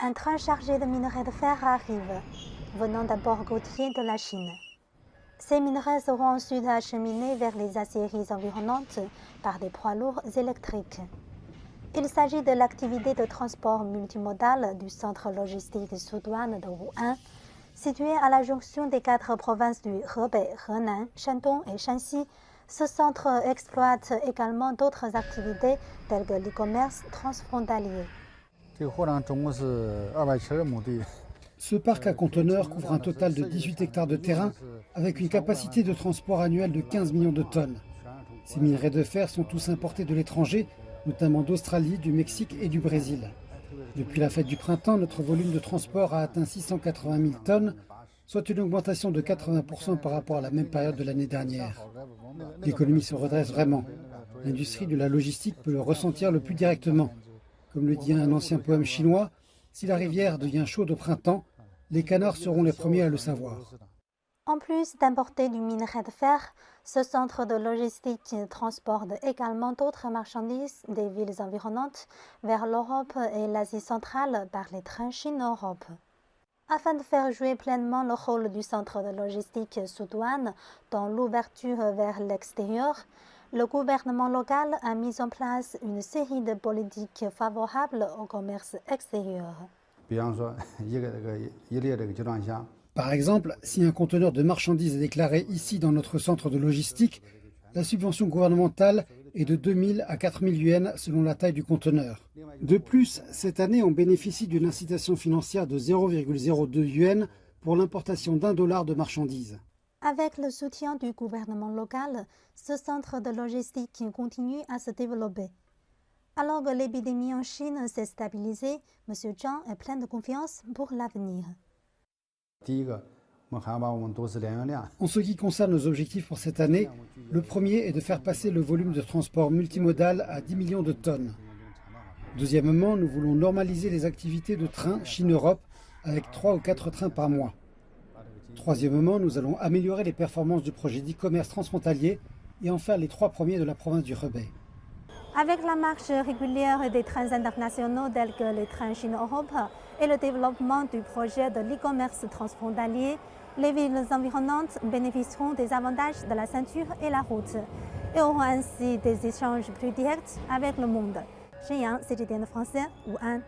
Un train chargé de minerais de fer arrive, venant d'abord gaultier de la Chine. Ces minerais seront ensuite acheminés vers les aciéries environnantes par des poids lourds électriques. Il s'agit de l'activité de transport multimodal du centre logistique Sudouane de Wuhan, situé à la jonction des 4 provinces du Hebei, Henan, Shandong et Shanxi. Ce centre exploite également d'autres activités telles que l'e-commerce transfrontalier. Ce parc à conteneurs couvre un total de 18 hectares de terrain avec une capacité de transport annuelle de 15 millions de tonnes. Ces minerais de fer sont tous importés de l'étranger, notamment d'Australie, du Mexique et du Brésil. Depuis la fête du printemps, notre volume de transport a atteint 680 000 tonnes, soit une augmentation de 80% par rapport à la même période de l'année dernière. L'économie se redresse vraiment. L'industrie de la logistique peut le ressentir le plus directement. Comme le dit un ancien poème chinois, si la rivière devient chaude au printemps, les canards seront les premiers à le savoir. En plus d'importer du minerai de fer, ce centre de logistique transporte également d'autres marchandises des villes environnantes vers l'Europe et l'Asie centrale par les trains Chine-Europe. Afin de faire jouer pleinement le rôle du centre de logistique Sudouane dans l'ouverture vers l'extérieur, le gouvernement local a mis en place une série de politiques favorables au commerce extérieur. Par exemple, si un conteneur de marchandises est déclaré ici dans notre centre de logistique, la subvention gouvernementale est de 2 000 à 4 000 yuans selon la taille du conteneur. De plus, cette année, on bénéficie d'une incitation financière de 0,02 yuan pour l'importation d'1 $ de marchandises. Avec le soutien du gouvernement local, ce centre de logistique continue à se développer. Alors que l'épidémie en Chine s'est stabilisée, M. Zhang est plein de confiance pour l'avenir. En ce qui concerne nos objectifs pour cette année, le premier est de faire passer le volume de transport multimodal à 10 millions de tonnes. Deuxièmement, nous voulons normaliser les activités de train Chine-Europe avec 3 ou 4 trains par mois. Troisièmement, nous allons améliorer les performances du projet d'e-commerce transfrontalier et en faire les 3 premiers de la province du Hebei. Avec la marche régulière des trains internationaux tels que les trains Chine-Europe et le développement du projet de l'e-commerce transfrontalier, les villes environnantes bénéficieront des avantages de la ceinture et la route et auront ainsi des échanges plus directs avec le monde. Shenyang, CGTN français, Wuhan.